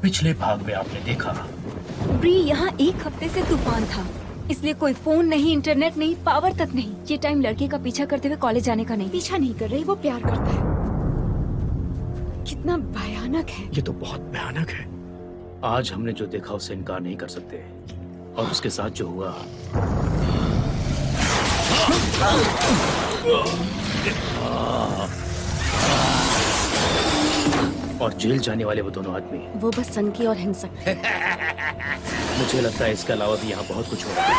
पिछले भाग में आपने देखा। ब्री, यहाँ 1 हफ्ते से तूफान था, इसलिए कोई फोन नहीं, इंटरनेट नहीं, पावर तक नहीं। ये टाइम लड़के का पीछा करते हुए कॉलेज जाने का नहीं। पीछा नहीं कर रही, वो प्यार करता है। कितना भयानक है। ये तो बहुत भयानक है। आज हमने जो देखा उसे इनकार नहीं कर सकते, और उसके साथ जो हुआ और जेल जाने वाले वो दोनों आदमी, वो बस सनकी और हिंसक है। मुझे लगता है इसके अलावा भी यहाँ बहुत कुछ हो रहा है।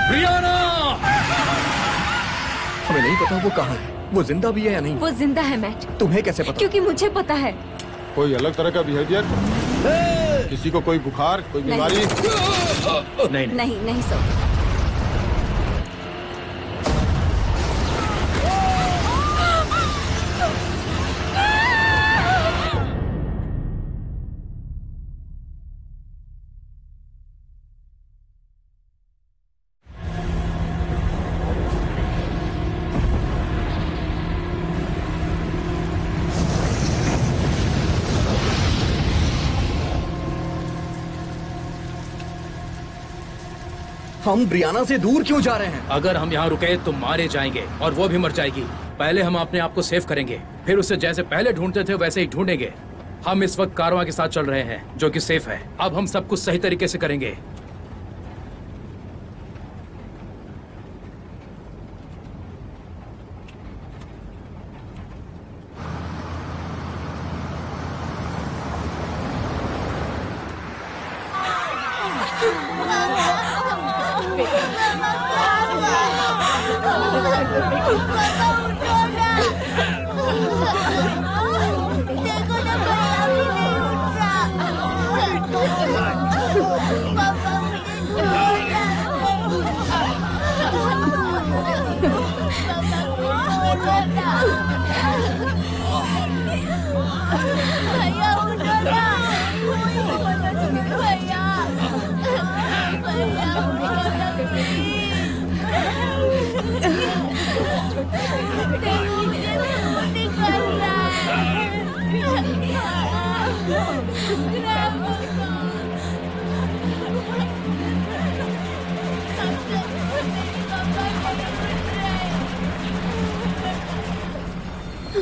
ब्रियाना! हमें नहीं पता वो कहाँ है, वो जिंदा भी है या नहीं। वो जिंदा है मैट। तुम्हें कैसे पता? क्योंकि मुझे पता है। कोई अलग तरह का बिहेवियर? किसी को कोई बुखार, कोई बीमारी? नहीं सर। हम ब्रियाना से दूर क्यों जा रहे हैं? अगर हम यहाँ रुके तो मारे जाएंगे और वो भी मर जाएगी। पहले हम अपने आप को सेव करेंगे, फिर उसे जैसे पहले ढूंढते थे वैसे ही ढूंढेंगे। हम इस वक्त कारवां के साथ चल रहे हैं जो कि सेफ है। अब हम सब कुछ सही तरीके से करेंगे।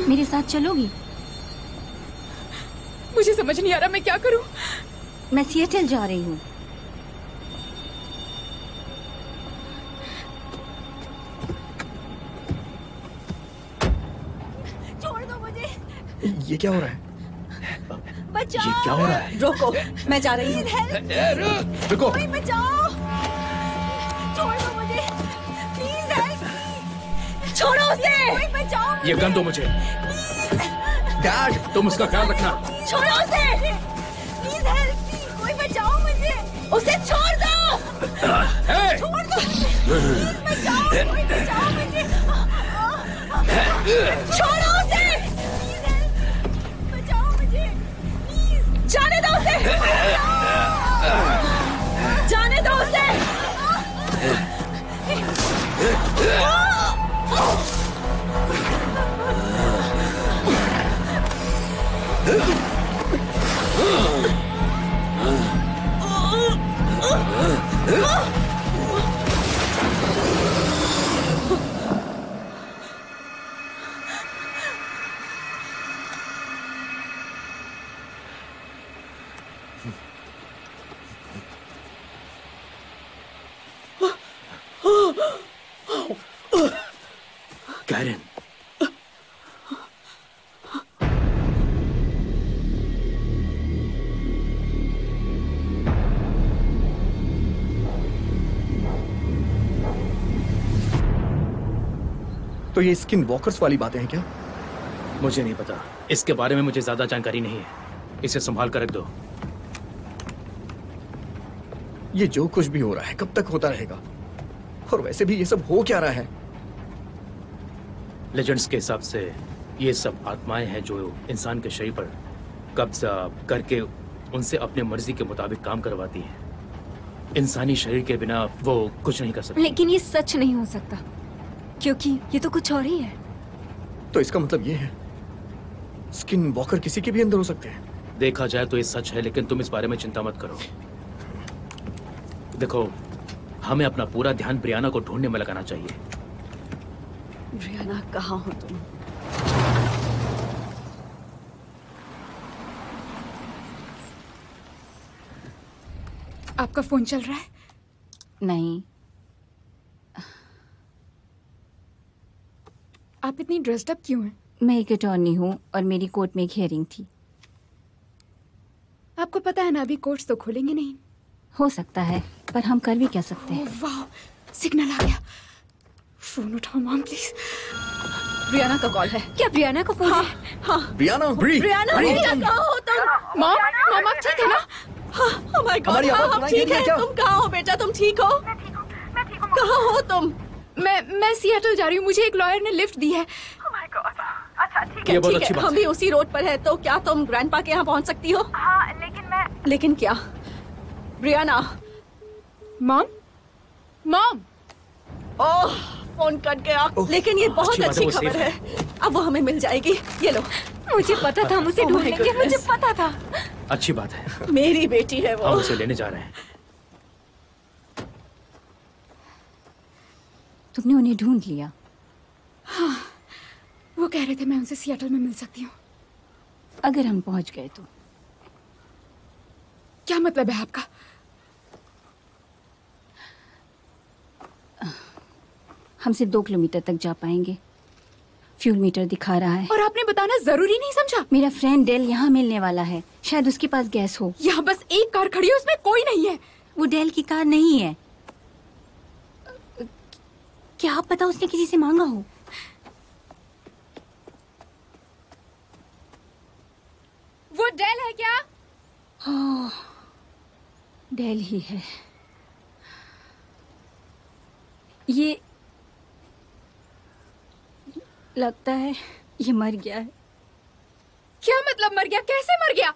मेरे साथ चलोगी? मुझे समझ नहीं आ रहा मैं क्या करूं। मैं सिएटल जा रही हूँ। छोड़ दो मुझे। ये क्या हो रहा है? बचाओ। ये क्या हो रहा है? रोको, मैं जा रही हूँ। रुको। कोई बचाओ। छोड़ दो मुझे। Please help me. छोड़ो उसे। कोई बचाओ मुझे। ये गन दो मुझे। डैड, तुम उसका ख्याल रखना। छोड़ो उसे। Please help me. कोई बचाओ मुझे। उसे छोड़ दो। छोड़ दो। प्लीज बचाओ। कोई बचाओ मुझे। छोड़ो उसे। Please help me. बचाओ मुझे। प्लीज। जाने दो उसे। जाने दो उसे। कैरन, तो ये स्किन वॉकर्स वाली बातें हैं क्या? मुझे नहीं पता, इसके बारे में मुझे ज्यादा जानकारी नहीं है। इसे संभाल कर रख दो। ये जो कुछ भी हो रहा है कब तक होता रहेगा? और वैसे भी ये सब हो क्या रहा है? लेजेंड्स के हिसाब से ये सब आत्माएं हैं जो इंसान के शरीर पर कब्जा करके उनसे अपने मर्जी के मुताबिक काम करवाती हैं। इंसानी शरीर के बिना वो कुछ नहीं कर सकती। लेकिन ये सच नहीं हो सकता, क्योंकि ये तो कुछ और ही है। तो इसका मतलब ये है स्किन वॉकर किसी के भी अंदर हो सकते हैं। देखा जाए तो ये सच है, लेकिन तुम इस बारे में चिंता मत करो। देखो, हमें अपना पूरा ध्यान ब्रियाना को ढूंढने में लगाना चाहिए। ब्रियाना, कहाँ हो तुम? आपका फोन चल रहा है? नहीं। आप इतनी ड्रेस्ड अप क्यों हैं? मैं एक अटॉर्नी हूँ और मेरी कोर्ट में एक हियरिंग थी। आपको पता है ना, अभी कोर्ट्स तो खोलेंगे नहीं। हो सकता है, पर हम कर भी क्या सकते हैं। ओह वाह, सिग्नल आ गया। फोन उठाओ मॉम प्लीज। ब्रियाना का कॉल है। क्या ब्रियाना को फोन है? हाँ, ब्रियाना, ब्री, ब्रियाना, ब्री, बेटा कहाँ हो तुम? मॉम आप ठीक है ना? हाँ, oh my God, हमारी हाँ, आवाज हम सुनाई ठीक दे रही है है। क्या? तुम कहाँ हो बेटा? तुम ठीक हो? मैं ठीक हूँ। कहाँ हो तुम? मैं सियाटल जा रही हूँ। मुझे एक लॉयर ने लिफ्ट दी है। Oh my God. अच्छा ठीक ये है। बहुत ठीक अच्छी है, बात हम भी उसी रोड पर है। तो क्या तुम ग्रैंडपा के यहाँ पहुँच सकती हो? हाँ, लेकिन मैं लेकिन क्या? ब्रियाना, मॉम ओह फोन कट गया। लेकिन ये बहुत अच्छी बात है, अच्छी वो खबर safe है। अब वो हमें मिल जाएगी। ये लो। मुझे पता था हम उसे Oh my ढूंढेंगे, मुझे goodness. पता था। अच्छी बात है, मेरी बेटी है वो। हम उसे लेने जा रहे हैं। तुमने उन्हें ढूंढ लिया? वो कह रहे थे मैं उनसे सियाटल में मिल सकती हूँ। अगर हम पहुंच गए तो? क्या मतलब है आपका? हम सिर्फ 2 किलोमीटर तक जा पाएंगे। फ्यूल मीटर दिखा रहा है। और आपने बताना जरूरी नहीं समझा? मेरा फ्रेंड डेल यहाँ मिलने वाला है, शायद उसके पास गैस हो। यहाँ बस एक कार खड़ी है, उसमें कोई नहीं है। वो डेल की कार नहीं है। क्या आप पता उसने किसी से मांगा हो? वो डेल है क्या? ओह, डेल ही है। ये लगता है ये मर गया है। क्या मतलब मर गया? कैसे मर गया?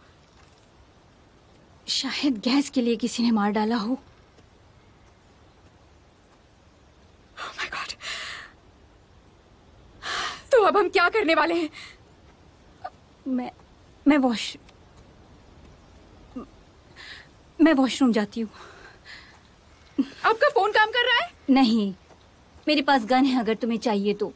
शायद गैस के लिए किसी ने मार डाला हो। Oh my God. तो अब हम क्या करने वाले हैं? मैं वॉशरूम जाती हूँ। आपका फोन काम कर रहा है? नहीं, मेरे पास गन है अगर तुम्हें चाहिए तो।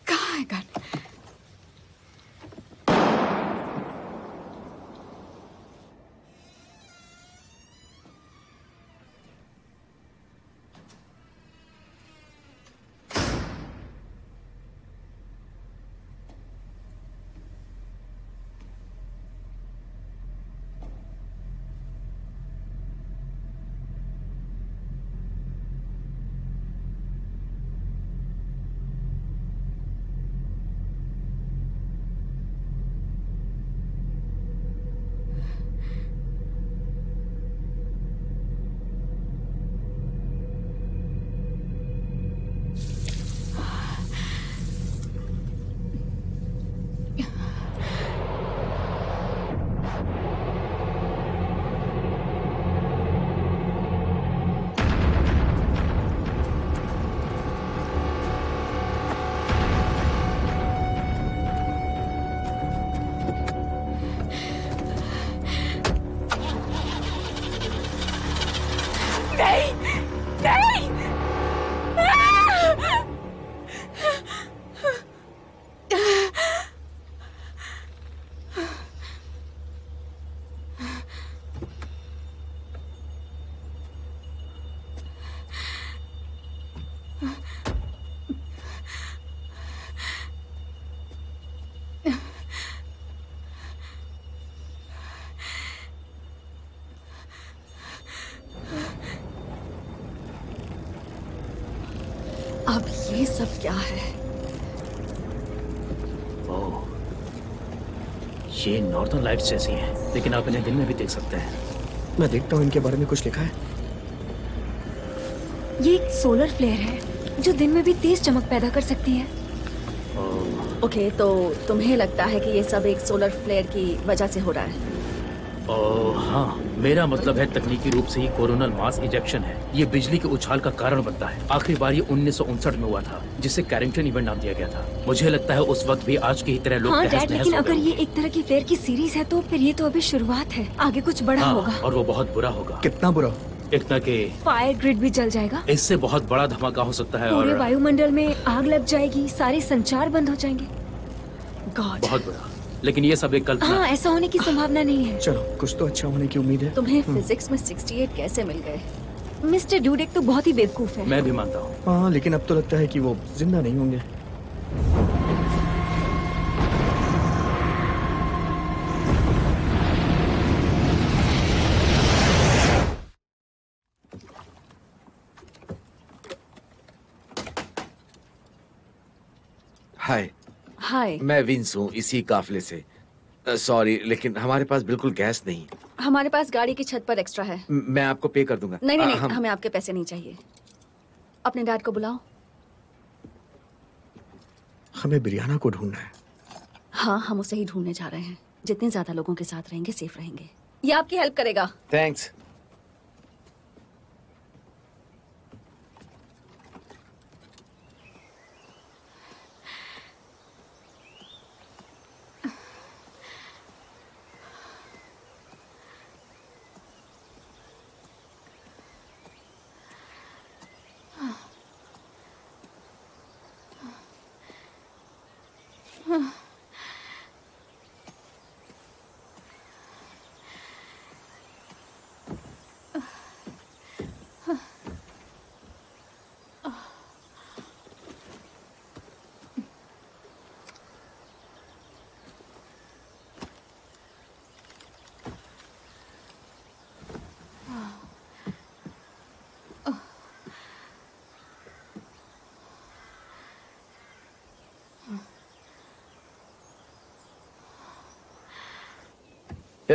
कहाँ है गन? अब ये सब क्या है? ओह, ये नॉर्दर्न लाइट्स जैसी हैं, लेकिन आप इन्हें दिन में भी देख सकते हैं। मैं देखता हूँ इनके बारे में कुछ लिखा है। ये एक सोलर फ्लेयर है जो दिन में भी तेज चमक पैदा कर सकती है। ओह, ओके, तो तुम्हें लगता है कि ये सब एक सोलर फ्लेयर की वजह से हो रहा है? हाँ, मेरा मतलब है तकनीकी रूप से ही कोरोनल मास इजेक्शन है। ये बिजली के उछाल का कारण बनता है। आखिरी बार ये 1959 में हुआ था, जिसे कैरिंगटन इवेंट नाम दिया गया था। मुझे लगता है उस वक्त भी आज की ही तरह लोग हाँ तहस डैड, नहस लेकिन हो अगर गए ये एक तरह की फ्लेयर की सीरीज है तो फिर ये तो अभी शुरुआत है, आगे कुछ बड़ा हाँ, होगा। और वो बहुत बुरा होगा। कितना बुरा? इतना कि फायर ग्रिड भी जल जाएगा, इससे बहुत बड़ा धमाका हो सकता है पूरे और वायुमंडल में आग लग जाएगी, सारे संचार बंद हो जाएंगे। गॉड, बहुत बुरा। लेकिन ये सब एक कल्पना हाँ, है। ऐसा होने की संभावना नहीं है। चलो, कुछ तो अच्छा होने की उम्मीद है। तुम्हें फिजिक्स में 68 कैसे मिल गए? मिस्टर ड्यूडेक तो बहुत ही बेवकूफ है। मैं भी मानता हूँ। हाँ, लेकिन अब तो लगता है कि वो जिंदा नहीं होंगे। हाय, हाय, मैं विंस हूँ, इसी काफिले से। सॉरी, लेकिन हमारे पास बिल्कुल गैस नहीं। हमारे पास गाड़ी की छत पर एक्स्ट्रा है। मैं आपको पे कर दूंगा। नहीं नहीं नहीं, हमें आपके पैसे नहीं चाहिए। अपने डैड को बुलाओ। हमें ब्रियाना को ढूंढना है। हाँ, हम उसे ही ढूंढने जा रहे हैं। जितने ज्यादा लोगों के साथ रहेंगे, सेफ रहेंगे। ये आपकी हेल्प करेगा। Thanks.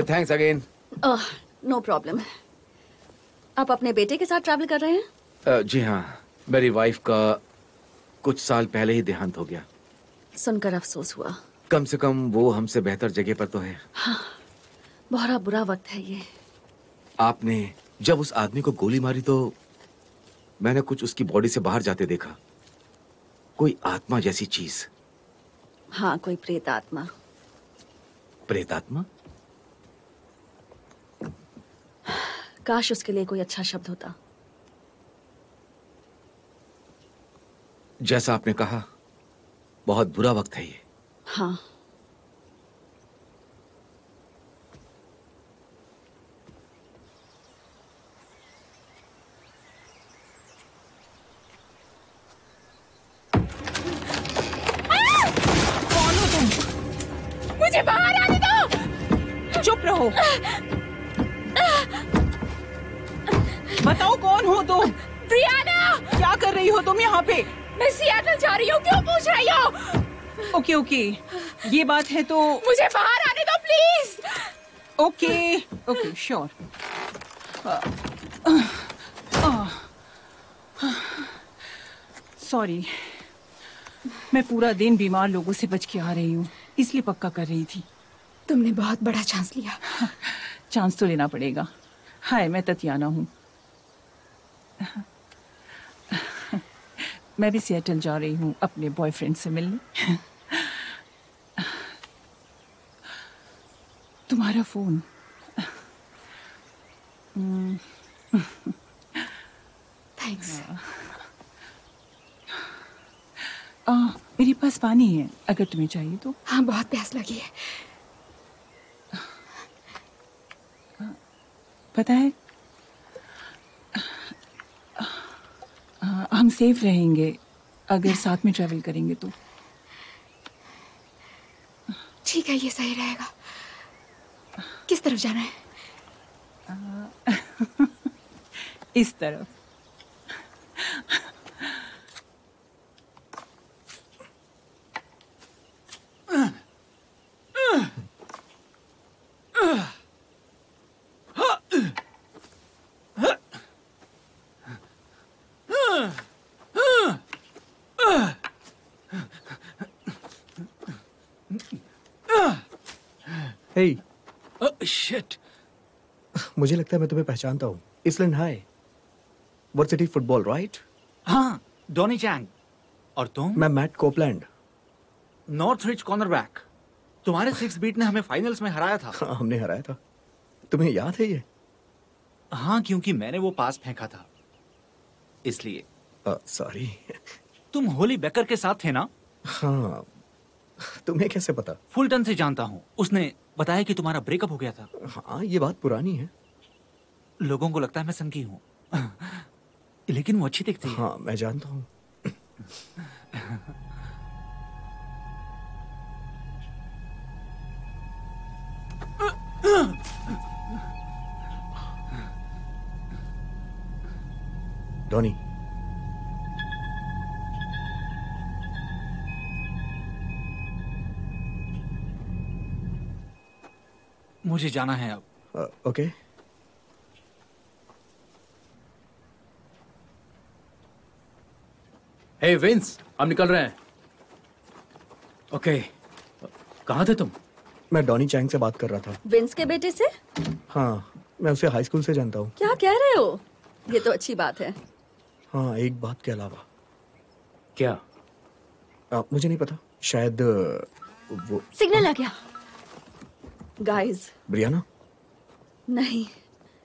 Thanks again. No problem. आप अपने बेटे के साथ ट्रैवल कर रहे हैं? जी हाँ, मेरी वाइफ का कुछ साल पहले ही देहांत हो गया। सुनकर अफसोस हुआ। कम से कम वो हमसे बेहतर जगह पर तो है। हाँ, बहुत बुरा वक्त है ये। आपने जब उस आदमी को गोली मारी तो मैंने कुछ उसकी बॉडी से बाहर जाते देखा, कोई आत्मा जैसी चीज। हाँ, कोई प्रेत आत्मा। प्रेत आत्मा? काश उसके लिए कोई अच्छा शब्द होता। जैसा आपने कहा, बहुत बुरा वक्त है ये। हाँ, कौन हो तुम? मुझे बाहर आने दो। चुप रहो। बताओ कौन हो तुम? ब्रियाना, क्या कर रही हो तुम यहाँ पे? मैं सियाटल जा रही हूँ, क्यों पूछ रही हो? ओके ओके, ये बात है तो मुझे बाहर आने दो please. Okay okay, sure. Sorry, मैं पूरा दिन बीमार लोगों से बच के आ रही हूँ, इसलिए पक्का कर रही थी। तुमने बहुत बड़ा चांस लिया। चांस तो लेना पड़ेगा। हाय, मैं ततियाना हूँ। मैं भी सिएटल जा रही हूँ अपने बॉयफ्रेंड से मिलने। तुम्हारा फोन। थैंक्स। मेरे पास पानी है, अगर तुम्हें चाहिए तो। हाँ, बहुत प्यास लगी है। पता है, हम सेफ रहेंगे अगर साथ में ट्रैवल करेंगे तो। ठीक है, ये सही रहेगा। किस तरफ जाना है? इस तरफ। Hey, shit. मुझे लगता है मैं तुम्हें पहचानता हूँ। Island high, varsity football, right? हाँ, डॉनी चैंग। और तुम? मैं Matt Copeland, north rich cornerback. तुम्हारे 6 बीट ने हमें फाइनल्स में हराया था। हाँ, हमने हराया था। तुम्हें याद है ये? हाँ, क्योंकि मैंने वो पास फेंका था, इसलिए। सॉरी। तुम होली बेकर के साथ थे ना? हाँ, तुम्हें कैसे पता? फुलटन से जानता हूँ, उसने बताया कि तुम्हारा ब्रेकअप हो गया था। हाँ, ये बात पुरानी है। लोगों को लगता है मैं संकी हूँ, लेकिन वो अच्छी दिखती है। हाँ, मैं जानता हूँ। डॉनी, मुझे जाना है अब। ओके। हे विंस, हम निकल रहे हैं। ओके, कहाँ थे तुम? मैं डॉनी चैंग से बात कर रहा था। विंस के बेटे से? हाँ, मैं उसे हाई स्कूल से जानता हूँ। क्या कह रहे हो? ये तो अच्छी बात है। हाँ, एक बात के अलावा। क्या? मुझे नहीं पता, शायद वो सिग्नल आ गया। Guys, Briana? नहीं,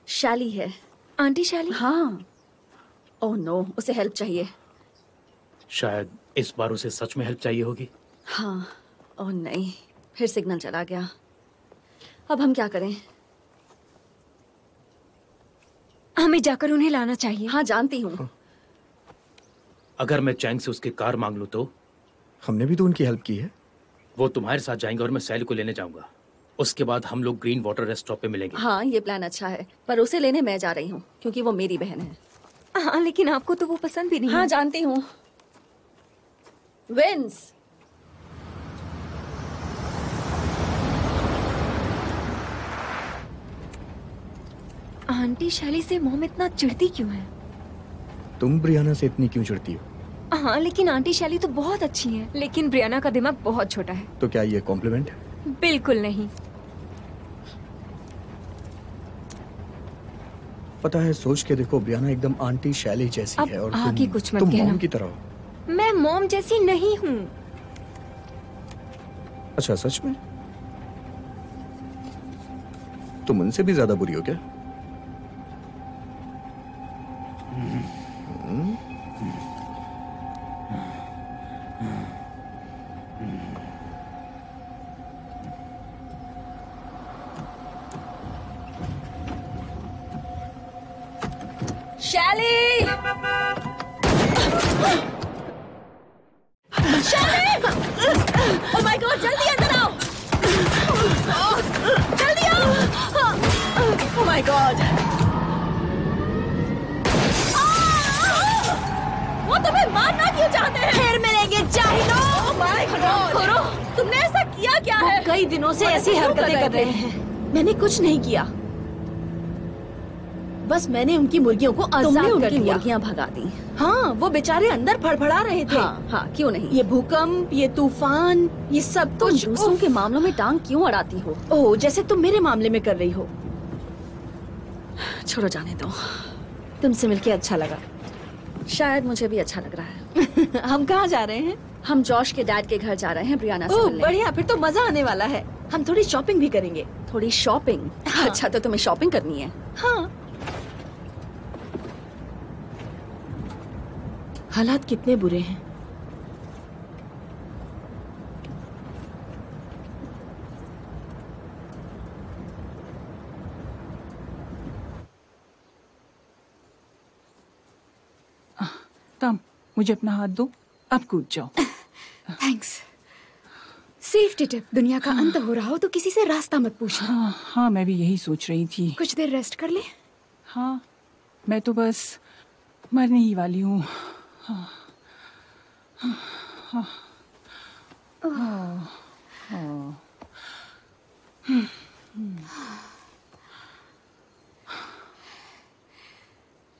शैली है। आंटी शैली? हाँ। ओह नो, उसे हेल्प चाहिए। शायद इस बार उसे सच में हेल्प चाहिए होगी। हाँ। ओह नहीं, फिर सिग्नल चला गया। अब हम क्या करें? हमें जाकर उन्हें लाना चाहिए। हाँ, जानती हूँ। अगर मैं चैंग से उसकी कार मांग लूं तो? हमने भी तो उनकी हेल्प की है। वो तुम्हारे साथ जाएंगे और मैं सैली को लेने जाऊंगा। उसके बाद हम लोग ग्रीन वाटर रेस्ट स्टॉप पे मिलेंगे। हाँ, ये प्लान अच्छा है, पर उसे लेने मैं जा रही हूँ क्योंकि वो मेरी बहन है। हाँ, लेकिन आपको तो वो पसंद भी नहीं हाँ, है। जानती हूँ। विंस, आंटी शैली से मॉम इतना चिढ़ती क्यों है? तुम ब्रियाना से इतनी क्यों चिढ़ती हो? हाँ, लेकिन आंटी शैली तो बहुत अच्छी है, लेकिन ब्रियाना का दिमाग बहुत छोटा है। तो क्या ये कॉम्प्लीमेंट है? बिल्कुल नहीं। पता है, सोच के देखो, ब्रियाना एकदम आंटी शैली जैसी अब है और आगे कुछ मत तुम कहना। मॉम की तरह हो। मैं मॉम जैसी नहीं हूँ। अच्छा, सच में? तुम उनसे भी ज्यादा बुरी हो क्या? शैली! शैली! ओह माय गॉड, जल्दी अंदर आओ! जल्दी आओ! Oh my God! वो तुम्हें मारना क्यों चाहते हैं? फिर मिलेंगे चाहिए। Oh my God! तुमने ऐसा किया क्या है? कई दिनों से ऐसी हरकतें कर रहे हैं। मैंने कुछ नहीं किया, बस मैंने उनकी मुर्गियों को तुमने आजाद कर उनकी दिया। मुर्गियां भगा दी। हाँ, वो बेचारे अंदर फड़फड़ा रहे थे। हाँ, हाँ, क्यों नहीं? ये भूकंप, ये तूफान, ये सब तुम कुछ। दूसरों के मामलों में टांग क्यों अड़ाती हो? ओह, जैसे तुम मेरे मामले में कर रही हो। छोड़ो, जाने दो। तुमसे मिलके अच्छा लगा। शायद मुझे भी अच्छा लग रहा है। हम कहाँ जा रहे हैं? हम जॉश के डैड के घर जा रहे हैं ब्रियाना से ओह मिलने। बढ़िया, फिर तो मजा आने वाला है। हम थोड़ी शॉपिंग भी करेंगे। थोड़ी शॉपिंग? हाँ। अच्छा, तो तुम्हें शॉपिंग करनी है? हाँ। हालात कितने बुरे हैं। तम, मुझे अपना हाथ दो, अब कूद जाओ। थैंक्स। सेफ्टी टिप, दुनिया का अंत हो रहा हो तो किसी से रास्ता मत पूछना। हाँ हाँ, मैं भी यही सोच रही थी। कुछ देर रेस्ट कर ले। हाँ, मैं तो बस मरने ही वाली हूँ। हाँ, हाँ, हाँ, हाँ, हाँ।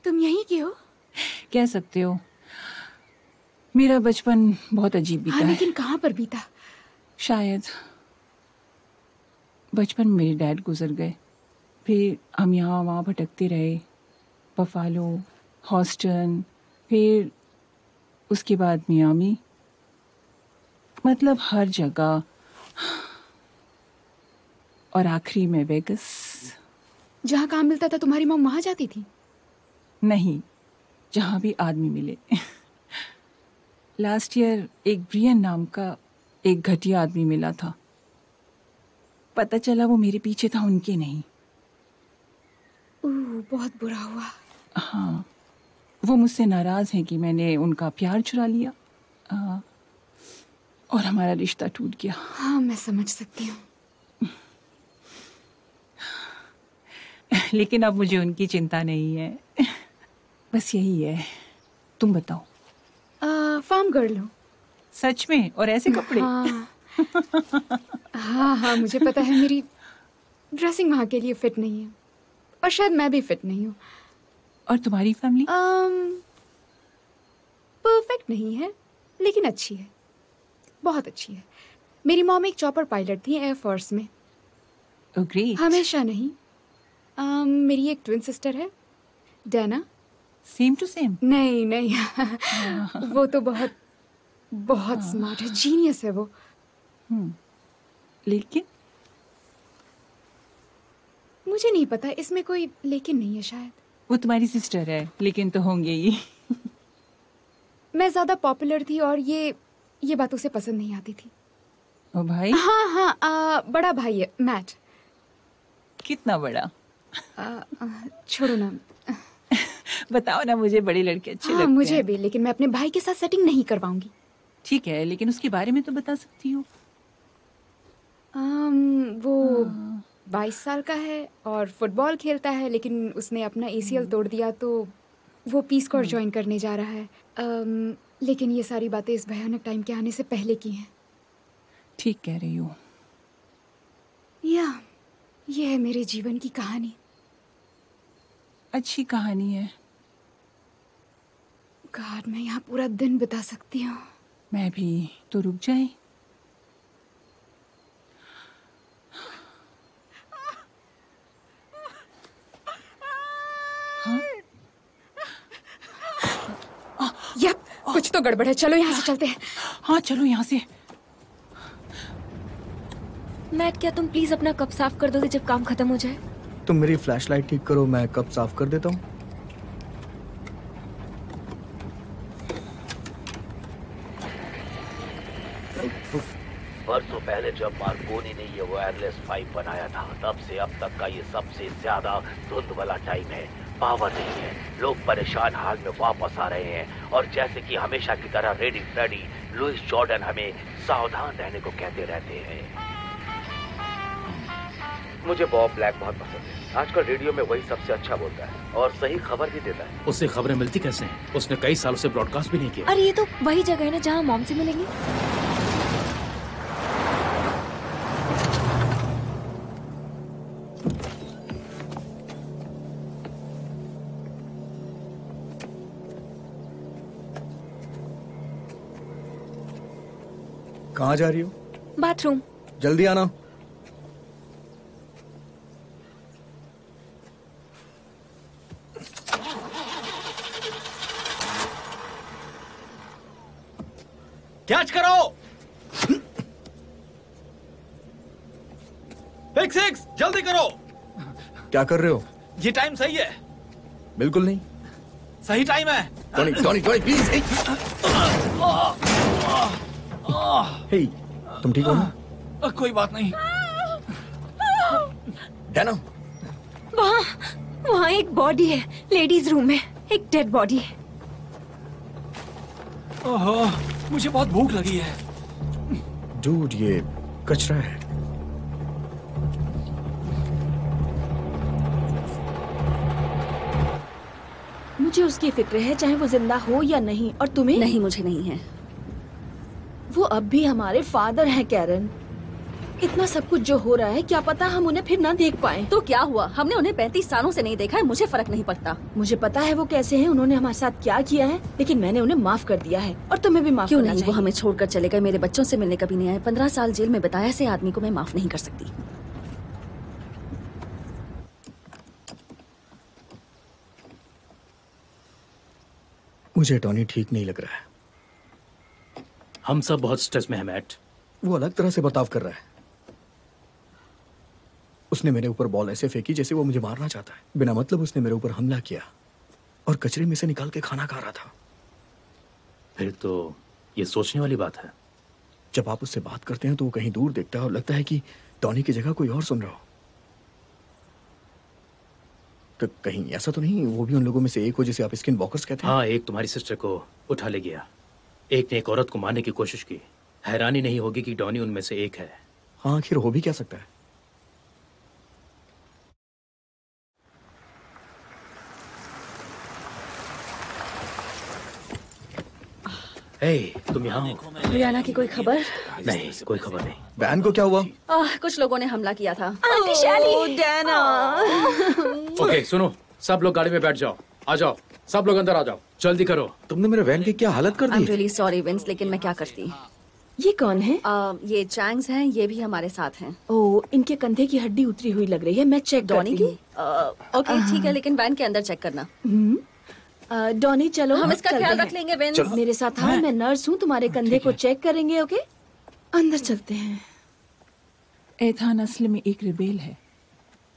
तुम यहीं की हो? कह सकते हो। मेरा बचपन बहुत अजीब बीता हाँ, है। लेकिन कहाँ पर बीता? शायद बचपन में मेरे डैड गुजर गए, फिर हम यहाँ वहाँ भटकते रहे, बफालो, हॉस्टन, फिर उसके बाद मियामी, मतलब हर जगह, और आखिरी में वेगस। जहाँ काम मिलता था तुम्हारी मॉम वहाँ जाती थी? नहीं, जहाँ भी आदमी मिले। लास्ट ईयर एक ब्रियन नाम का एक घटिया आदमी मिला था, पता चला वो मेरे पीछे था, उनके नहीं। बहुत बुरा हुआ। हाँ, वो मुझसे नाराज हैं कि मैंने उनका प्यार चुरा लिया और हमारा रिश्ता टूट गया। हाँ, मैं समझ सकती हूँ। लेकिन अब मुझे उनकी चिंता नहीं है, बस यही है। तुम बताओ। फार्म गर्ल हूँ। सच में? और ऐसे कपड़े? हाँ। हाँ, मुझे पता है मेरी ड्रेसिंग वहाँ के लिए फिट नहीं है, और शायद मैं भी फिट नहीं हूँ। और तुम्हारी फैमिली? परफेक्ट नहीं है, लेकिन अच्छी है, बहुत अच्छी है। मेरी मॉम एक चॉपर पायलट थी एयरफोर्स में। Oh, great. हमेशा नहीं। मेरी एक ट्विन सिस्टर है, डैना। Same to same? नहीं वो तो बहुत स्मार्ट है, जीनियस है वो। लेकिन मुझे नहीं पता, इसमें कोई लेकिन नहीं है शायद। वो तुम्हारी सिस्टर है, लेकिन तो होंगे ही। मैं ज्यादा पॉपुलर थी और ये बात उसे पसंद नहीं आती थी। ओ भाई? हाँ, बड़ा भाई है, मैट। कितना बड़ा? छोड़ो ना। बताओ ना, मुझे बड़े लड़के अच्छे लगते हैं। मुझे भी, लेकिन मैं अपने भाई के साथ सेटिंग नहीं करवाऊंगी। ठीक है, लेकिन उसके बारे में तो बता सकती हो। वो 22 साल का है और फुटबॉल खेलता है, लेकिन उसने अपना ACL तोड़ दिया, तो वो पीस कोर ज्वाइन करने जा रहा है। लेकिन ये सारी बातें इस भयानक टाइम के आने से पहले की हैं। ठीक कह रही हो। ये है मेरे जीवन की कहानी। अच्छी कहानी है। गॉड, मैं यहाँ पूरा दिन बिता सकती हूँ। मैं भी। तो रुक जाए। कुछ तो गड़बड़ है, चलो यहाँ से चलते हैं। हाँ चलो यहाँ से। मैट, क्या तुम प्लीज अपना कप साफ कर दोगे जब काम खत्म हो जाए? तुम मेरी फ्लैशलाइट ठीक करो, मैं कप साफ कर देता हूँ। बरसों पहले जब मार्कोनी ने ये वायरलेस पाइप बनाया था, तब से अब तक का ये सबसे ज्यादा धुंध वाला टाइम है। पावर नहीं है, लोग परेशान हाल में वापस आ रहे हैं, और जैसे कि हमेशा की तरह रेडी फ्रेडी लुइस जॉर्डन हमें सावधान रहने को कहते रहते हैं। मुझे बॉब ब्लैक बहुत पसंद है। आजकल रेडियो में वही सबसे अच्छा बोलता है और सही खबर भी देता है। उससे खबरें मिलती कैसे हैं? उसने कई सालों से ब्रॉडकास्ट भी नहीं किया। अरे ये तो वही जगह है ना जहाँ मॉम से मिलेंगे। कहाँ जा रही हो? बाथरूम। जल्दी आना। कैच करो। पिक सिक्स, जल्दी करो। क्या कर रहे हो? ये टाइम सही है? बिल्कुल नहीं। सही टाइम है। Tony please. हे, तुम ठीक हो ना? कोई बात नहीं। डैना, वहाँ एक बॉडी है, लेडीज रूम में एक डेड बॉडी है। ओहो, मुझे बहुत भूख लगी है। डूड, ये कचरा है। मुझे उसकी फिक्र है, चाहे वो जिंदा हो या नहीं। और तुम्हें? नहीं, मुझे नहीं है। वो अब भी हमारे फादर हैं कैरन। इतना सब कुछ जो हो रहा है, क्या पता हम उन्हें फिर ना देख पाए। तो क्या हुआ? हमने उन्हें 35 सालों से नहीं देखा है, मुझे फर्क नहीं पड़ता। मुझे पता है वो कैसे हैं, उन्होंने हमारे साथ क्या किया है, लेकिन मैंने उन्हें माफ कर दिया है और तुम्हें भी माफ क्यों करना नहीं? वो चाहिए। हमें छोड़कर चले गए, मेरे बच्चों से मिलने कभी नहीं आए। 15 साल जेल में बिताए ऐसे आदमी को मैं माफ नहीं कर सकती। मुझे टॉनी ठीक नहीं लग रहा है। हम सब बहुत स्ट्रेस में हैं मैट। वो अलग तरह से बर्ताव कर रहा है। उसने मेरे ऊपर बॉल ऐसे फेंकी जैसे वो मुझे मारना चाहता है। बिना मतलब उसने मेरे ऊपर हमला किया और कचरे में से निकाल के खाना खा रहा था। फिर तो ये सोचने वाली बात है। जब आप उससे बात करते हैं तो वो कहीं दूर देखता है और लगता है कि टॉनी की जगह कोई और सुन रहा हो। कहीं ऐसा तो नहीं वो भी उन लोगों में से एक हो जिसे आप स्किन वॉकर्स कहते हैं? हाँ, एक तुम्हारी सिस्टर को उठा ले गया, एक ने एक औरत को मारने की कोशिश की। हैरानी नहीं होगी कि डॉनी उनमें से एक है। हाँ, आखिर हो भी क्या सकता है। तुम यहाँ हो? रियाना की कोई खबर? नहीं, कोई खबर नहीं। वैन को क्या हुआ? कुछ लोगों ने हमला किया था। आंटी शैली, डैना। ओके, सुनो, सब लोग गाड़ी में बैठ जाओ। आ जाओ, सब लोग अंदर आ जाओ, जल्दी करो। तुमने मेरे वैन की क्या हालत कर दी? I'm really sorry, Vince, लेकिन मैं क्या करती। ये कौन है? ये चैंग्स हैं, ये भी हमारे साथ हैं। ओह, इनके कंधे की हड्डी उतरी हुई लग रही है। मैं चेक करती हूँ। ओके, ठीक है, लेकिन वैन के अंदर चेक करना। डॉनी, चलो हम इसका ख्याल रख लेंगे। विंस, मेरे साथ आओ, मैं नर्स हूँ, तुम्हारे कंधे को चेक करेंगे। ओके, अंदर चलते हैं। एथान असल में एक रिबेल है।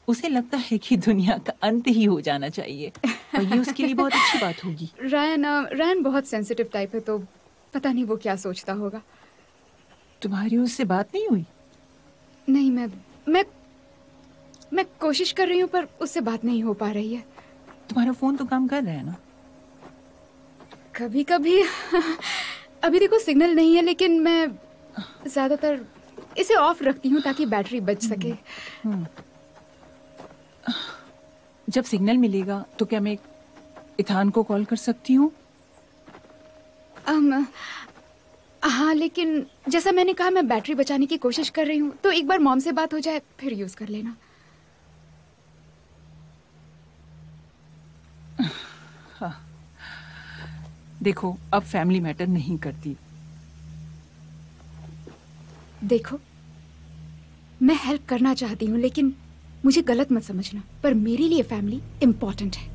उसे लगता है कि दुनिया का अंत ही हो जाना चाहिए और ये उसके लिए बहुत अच्छी बात होगी। रायन बहुत सेंसिटिव टाइप है, तो पता नहीं वो क्या सोचता होगा। तुम्हारी उससे बात नहीं हुई? नहीं, मैं कोशिश कर रही हूँ पर उससे बात नहीं हो पा रही है। तुम्हारा फोन तो काम कर रहा है ना? कभी कभी अभी देखो सिग्नल नहीं है, लेकिन मैं ज्यादातर इसे ऑफ रखती हूँ ताकि बैटरी बच सके। जब सिग्नल मिलेगा तो क्या मैं इथान को कॉल कर सकती हूँ? हाँ, लेकिन जैसा मैंने कहा मैं बैटरी बचाने की कोशिश कर रही हूँ, तो एक बार मॉम से बात हो जाए फिर यूज कर लेना। हाँ। देखो, अब फैमिली मैटर नहीं करती। देखो, मैं हेल्प करना चाहती हूँ, लेकिन मुझे गलत मत समझना, पर मेरे लिए फैमिली इम्पोर्टेंट है।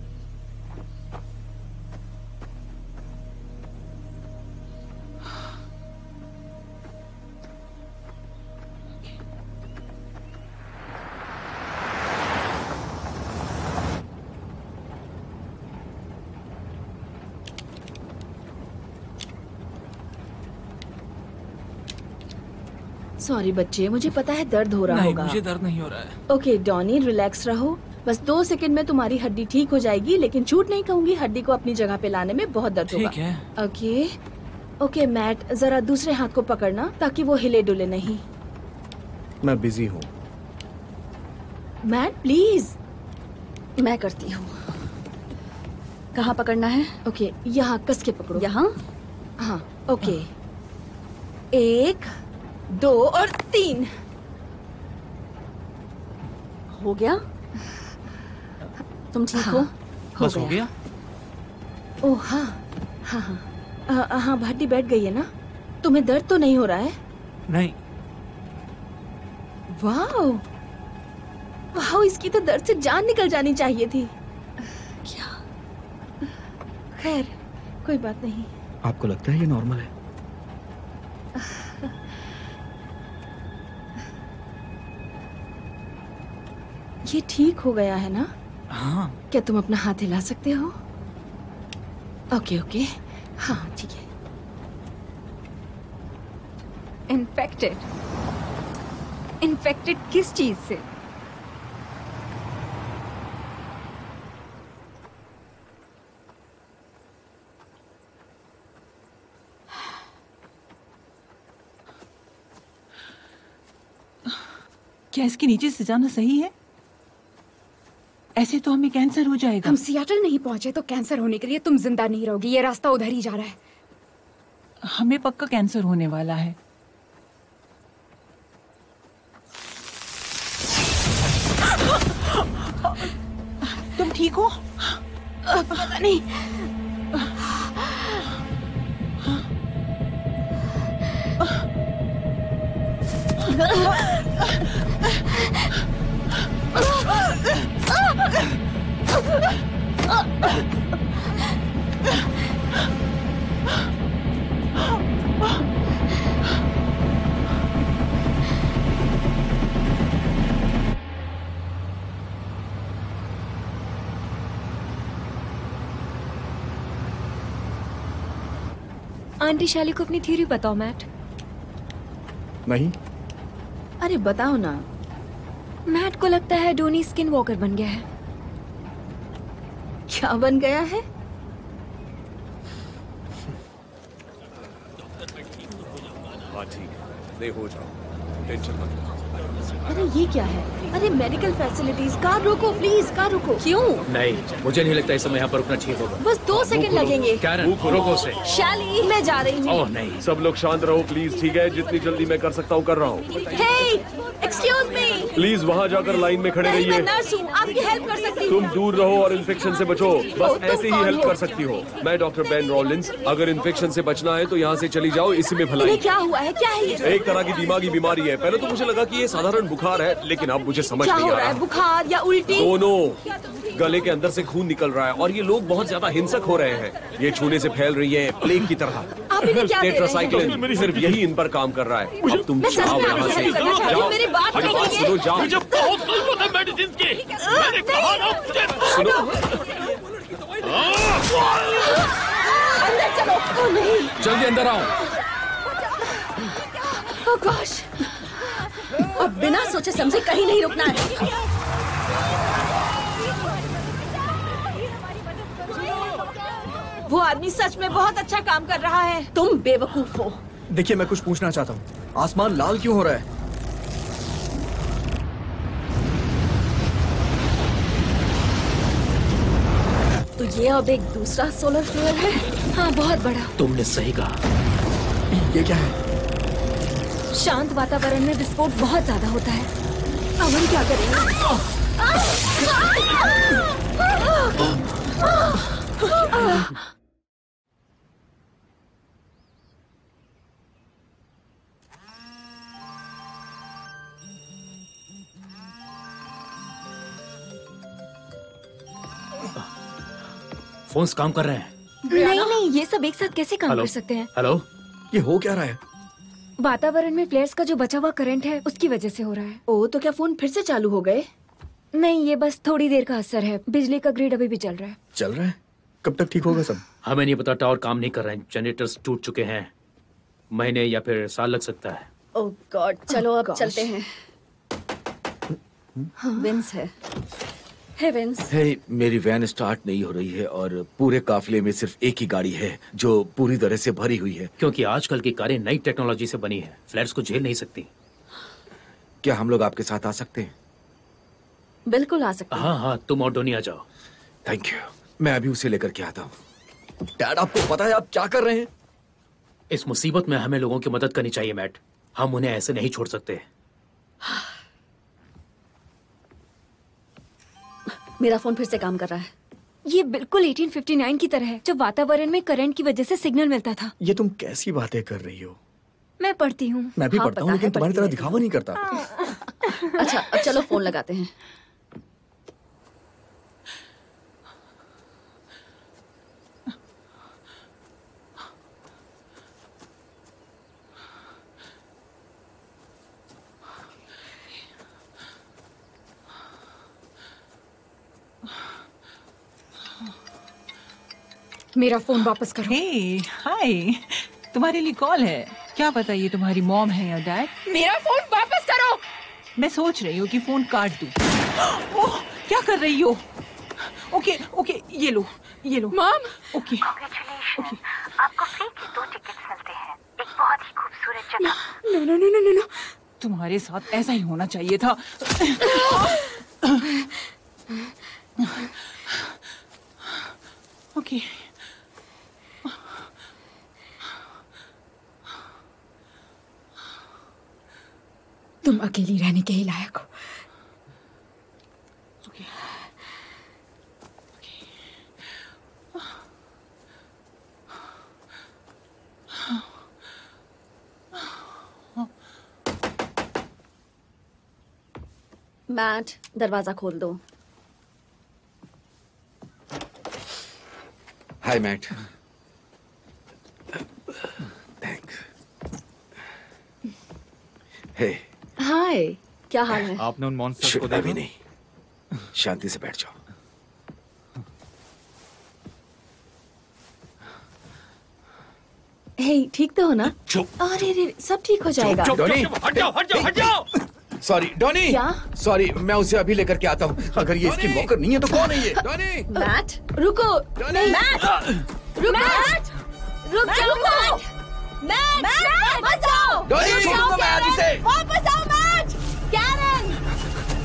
सॉरी बच्चे, मुझे पता है दर्द हो रहा होगा। मुझे दर्द नहीं हो रहा है। ओके डॉनी, रिलैक्स रहो। बस 2 सेकंड में तुम्हारी हड्डी ठीक हो जाएगी, लेकिन झूठ नहीं कहूंगी, हड्डी को अपनी जगह पे लाने में बहुत दर्द होगा। ठीक है। ओके मैट, जरा दूसरे हाथ को पकड़ना ताकि वो हिले डुले नहीं। मैं बिजी हूँ। Matt please. मैं करती हूँ। कहाँ पकड़ना है? ओके, यहाँ कस के पकड़ो। यहाँ? हाँ, ओके। 1 2 और 3 हो गया। तुम ठीक हो? बस हो गया। ओह हाँ हाँ हाँ हाँ, हड्डी बैठ गई है ना? तुम्हें दर्द तो नहीं हो रहा है? नहीं। वाओ वाओ, इसकी तो दर्द से जान निकल जानी चाहिए थी। क्या? खैर, कोई बात नहीं। आपको लगता है ये नॉर्मल है? ये ठीक हो गया है ना? हाँ। क्या तुम अपना हाथ हिला सकते हो? ओके ओके, हाँ ठीक है। इन्फेक्टेड किस चीज से? क्या इसके नीचे से जाना सही है? ऐसे तो हमें कैंसर हो जाएगा। हम सियाटल नहीं पहुंचे तो कैंसर होने के लिए तुम जिंदा नहीं रहोगी। ये रास्ता उधर ही जा रहा है। हमें पक्का कैंसर होने वाला है। तुम ठीक हो? पता नहीं। आंटी शैली को अपनी थ्योरी बताओ मैट। नहीं। अरे बताओ ना। मैट को लगता है डोनी स्किन वॉकर बन गया है। क्या बन गया है? हाँ ठीक है, नहीं हो जाओ, टेंशन मत लो। अरे ये क्या है? अरे मेडिकल फैसिलिटीज, कार रोको प्लीज, कार रोको। क्यों? नहीं, मुझे नहीं लगता इस समय यहाँ पर रुकना ठीक होगा। बस 2 सेकंड लगेंगे। कैरन, रोको उसे। शैली, मैं जा रही हूँ। ओह नहीं। सब लोग शांत रहो प्लीज, ठीक है? जितनी जल्दी मैं कर सकता हूँ कर रहा हूँ। हे, एक्सक्यूज मी। प्लीज वहाँ जाकर लाइन में खड़े मैं रहिए। नर्स हूँ, आपकी हेल्प कर सकती हूँ। तुम दूर रहो और इन्फेक्शन से बचो, बस ऐसे ही हेल्प कर सकती हो। मैं डॉक्टर बेन रॉलिंस। अगर इन्फेक्शन से बचना है तो यहाँ से चली जाओ, इसी में भलाई। क्या हुआ है? क्या है ये? एक तरह की दिमागी बीमारी है। पहले तो मुझे लगा कि ये साधारण बुखार है, लेकिन अब मुझे समझ क्या नहीं हो आ रहा है? रहा। बुखार या उल्टी? दोनों। गले के अंदर से खून निकल रहा है और ये लोग बहुत ज्यादा हिंसक हो रहे हैं। ये छूने से फैल रही है, प्लेग की तरह। आप इन्हें क्या दे रहे हैं? टेट्रासाइक्लिन सिर्फ यही इन पर काम कर रहा है। अब तुम जाओ यहाँ से। जाओ, मेरी बात मेरी बात सुनो, जाओ। मुझे बहुत जरूरत है मेडिसिन की। मैंने कहा ना मुझे। सुनो, अंदर चलो। ओह नहीं। जल्दी अंदर आओ। ओह गॉश। अब बिना सोचे समझे कहीं नहीं रुकना है। वो आदमी सच में बहुत अच्छा काम कर रहा है। तुम बेवकूफ हो। देखिए, मैं कुछ पूछना चाहता हूँ, आसमान लाल क्यों हो रहा है? तो ये अब एक दूसरा सोलर फ्लेयर है? हाँ, बहुत बड़ा। तुमने सही कहा। ये क्या है? शांत वातावरण में विस्फोट बहुत ज्यादा होता है। अब हम क्या करेंगे? फोन्स काम कर रहे हैं। नहीं, ये सब एक साथ कैसे काम हेलो? कर सकते हैं? हेलो, ये हो क्या रहा है? वातावरण में फ्लेयर्स का जो बचा हुआ करंट है उसकी वजह से हो रहा है। ओ, तो क्या फोन फिर से चालू हो गए? नहीं, ये बस थोड़ी देर का असर है। बिजली का ग्रिड अभी भी चल रहा है। चल रहा है? कब तक ठीक होगा सब? हमें नहीं पता, टावर काम नहीं कर रहे हैं, जनरेटर्स टूट चुके हैं। महीने या फिर साल लग सकता है। ओह गॉड, चलो अब चलते हैं। विंस है। हे विंस। हे, मेरी वैन स्टार्ट नहीं हो रही है और पूरे काफिले में सिर्फ एक ही गाड़ी है जो पूरी तरह से भरी हुई है। क्योंकि आजकल की कारें नई टेक्नोलॉजी से बनी है, फ्लैट्स को झेल नहीं सकती। क्या हम लोग आपके साथ आ सकते हैं? बिल्कुल आ सकते हैं। हाँ हाँ, तुम और डोनी आ जाओ। थैंक यू, मैं अभी उसे लेकर के आता हूँ। डैड, आपको पता है आप क्या कर रहे हैं? इस मुसीबत में हमें लोगों की मदद करनी चाहिए मैट। हम उन्हें ऐसे नहीं छोड़ सकते। मेरा फोन फिर से काम कर रहा है। ये बिल्कुल 1859 की तरह है, जब वातावरण में करंट की वजह से सिग्नल मिलता था। ये तुम कैसी बातें कर रही हो? मैं पढ़ती हूँ। मैं भी हाँ, पढ़ता हूँ, पता लेकिन है, तुम्हारी तरह पढ़ती दिखावा नहीं करता। अच्छा, अब चलो फोन लगाते हैं। मेरा फोन वापस करो। हे, हाय, तुम्हारे लिए कॉल है। क्या पता ये तुम्हारी मॉम है या डैड? मेरा फोन वापस करो। मैं सोच रही हूँ कि फोन काट दूँ। ओह, क्या कर रही हो? ओके ओके, ये लो, ये लो। मॉम। ओके। Congratulations, आपको फ्री की 2 टिकट्स मिलते हैं एक बहुत ही खूबसूरत जगह। No no no no no. तुम्हारे साथ ऐसा ही होना चाहिए था। ओके। तुम अकेली रहने के ही लायक हो। मैट, दरवाजा खोल दो। हाय मैट। थैंक्स। हे, हाय, क्या हाल है? आपने उन मॉन्स्टर्स को अभी देखा? नहीं, शांति से बैठ जाओ। हे, ठीक तो हो ना? चुप। अरे रे, सब ठीक हो जाएगा। डॉनी, हट जाओ हट जाओ हट जाओ। Sorry Donny. क्या? सॉरी, मैं उसे अभी लेकर के आता हूँ। अगर ये स्किन वॉकर नहीं है तो कौन है ये? डॉनी। मैट, रुको। नहीं, मैट, रुको। मैट, रुक जाओ मैट। मैट, वापस आओ। डॉनी, छोड़ूंगा मैं आज इसे। वापस आओ मैट। कैरन।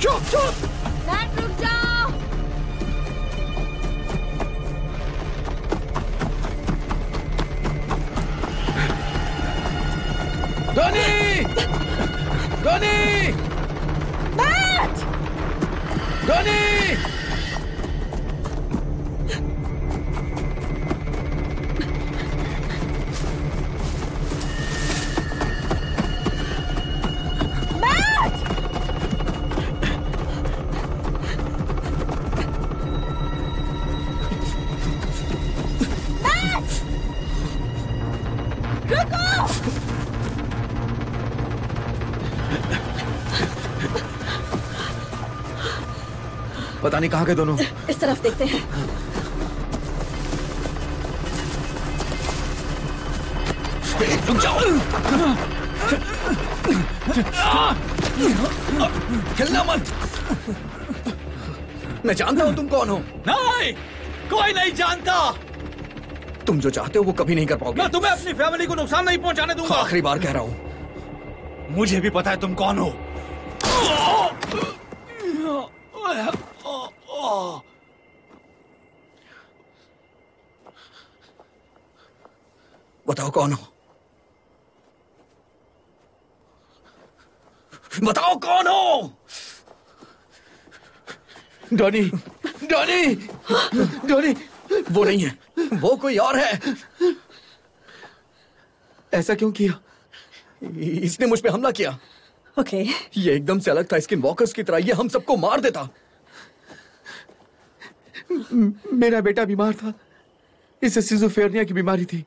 चुप चुप। मैट, रुक जाओ। Donny! Donny! Matt! Donny! Matt! Matt! रुको! पता नहीं कहाँ गए दोनों। इस तरफ देखते हैं। रुक जाओ। हिलना मत। मैं जानता हूँ तुम कौन हो। नहीं, कोई नहीं जानता। तुम जो चाहते हो वो कभी नहीं कर पाओगे। मैं तुम्हें अपनी फैमिली को नुकसान नहीं पहुंचाने दूंगा। आखिरी बार कह रहा हूँ। मुझे भी पता है तुम कौन हो। बताओ कौन हो। बताओ कौन हो। डॉनी, डॉनी, डॉनी, वो नहीं है, वो कोई और है। ऐसा क्यों किया? इसने मुझ पे हमला किया। ओके। ये एकदम से अलग था स्किन वॉकर्स की तरह। ये हम सबको मार देता। मेरा बेटा बीमार था। इसे सिजोफ्रेनिया की बीमारी थी।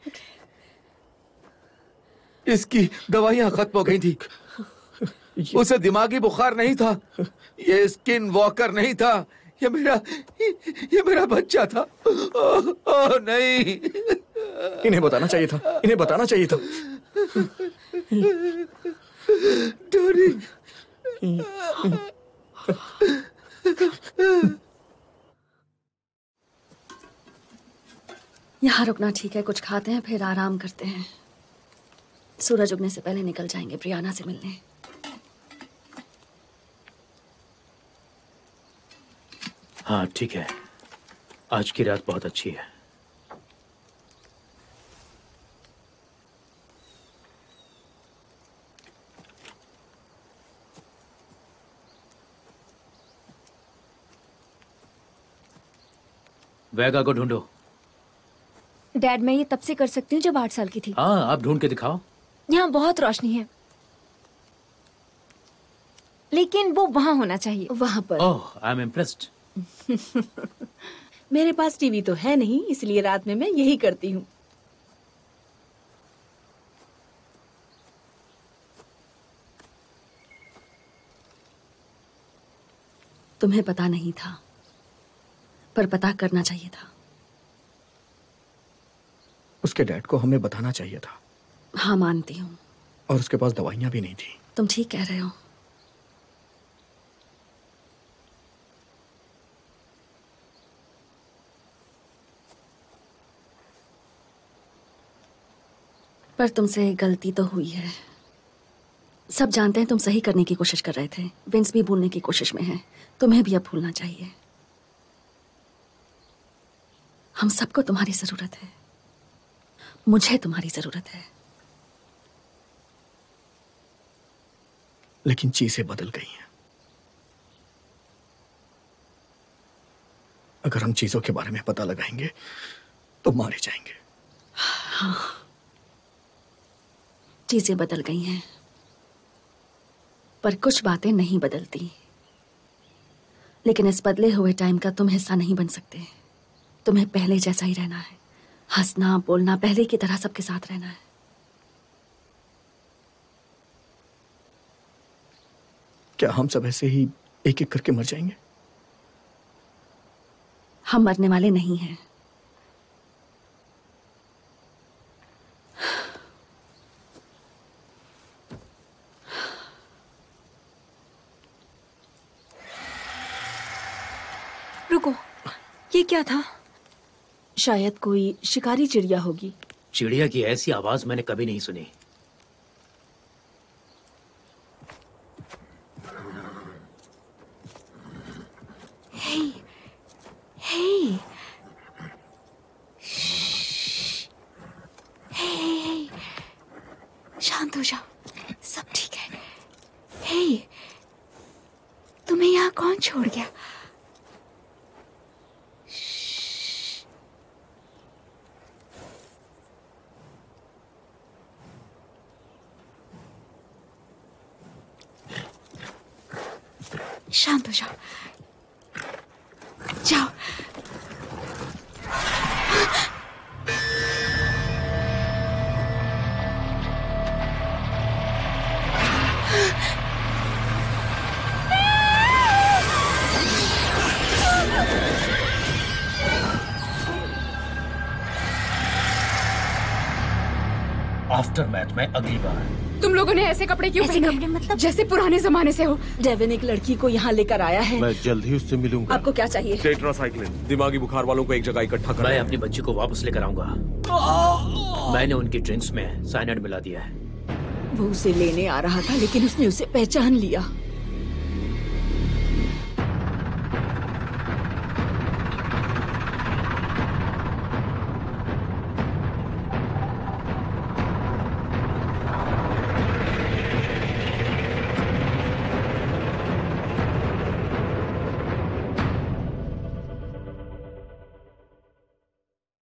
इसकी दवाइयां खत्म हो गई थी। उसे दिमागी बुखार नहीं था। ये स्किन वॉकर नहीं था। ये मेरा बच्चा था। ओह नहीं। इन्हें बताना चाहिए था। इन्हें बताना चाहिए था। डॉनी। यहाँ रुकना ठीक है। कुछ खाते हैं फिर आराम करते हैं। सूरज उगने से पहले निकल जाएंगे ब्रियाना से मिलने। हाँ ठीक है। आज की रात बहुत अच्छी है। वेगा को ढूंढो। डैड, मैं ये तब से कर सकती हूँ जब 8 साल की थी। हाँ, आप ढूंढ के दिखाओ। यहाँ बहुत रोशनी है, लेकिन वो वहाँ होना चाहिए। वहाँ पर। ओह, आई एम इम्प्रेस्ड। मेरे पास टीवी तो है नहीं, इसलिए रात में मैं यही करती हूँ। तुम्हें पता नहीं था, पर पता करना चाहिए था। उसके डैड को हमें बताना चाहिए था। हाँ, मानती हूँ। और उसके पास दवाइयां भी नहीं थी। तुम ठीक कह रहे हो। पर तुमसे गलती तो हुई है। सब जानते हैं तुम सही करने की कोशिश कर रहे थे। विंस भी भूलने की कोशिश में है। तुम्हें भी अब भूलना चाहिए। हम सबको तुम्हारी जरूरत है। मुझे तुम्हारी जरूरत है। लेकिन चीजें बदल गई हैं। अगर हम चीजों के बारे में पता लगाएंगे तो मारे जाएंगे। हाँ, चीजें बदल गई हैं, पर कुछ बातें नहीं बदलती। लेकिन इस बदले हुए टाइम का तुम हिस्सा नहीं बन सकते। तुम्हें पहले जैसा ही रहना है। हंसना, बोलना, पहले की तरह सबके साथ रहना है। क्या हम सब ऐसे ही एक एक करके मर जाएंगे? हम मरने वाले नहीं हैं। रुको, ये क्या था? शायद कोई शिकारी चिड़िया होगी। चिड़िया की ऐसी आवाज मैंने कभी नहीं सुनी। हे, हे, हे, शांत हो जाओ, सब ठीक है। हे, तुम्हें यहाँ कौन छोड़ गया? शांत हो जाओ, जाओ। आफ्टर मैच में अगली बार। तुम लोगों ने ऐसे कपड़े क्यों पहने? कपड़े मतलब जैसे पुराने जमाने से हो। डेविन एक लड़की को यहाँ लेकर आया है। मैं जल्द ही उससे मिलूंगा। आपको क्या चाहिए? टेट्रासाइक्लिन, दिमागी बुखार वालों को एक जगह इकट्ठा कर। मैं अपनी बच्ची को वापस लेकर आऊंगा। मैंने उनकी ड्रिंक्स में साइनाइड मिला दिया है। वो उसे लेने आ रहा था लेकिन उसने उसे पहचान लिया।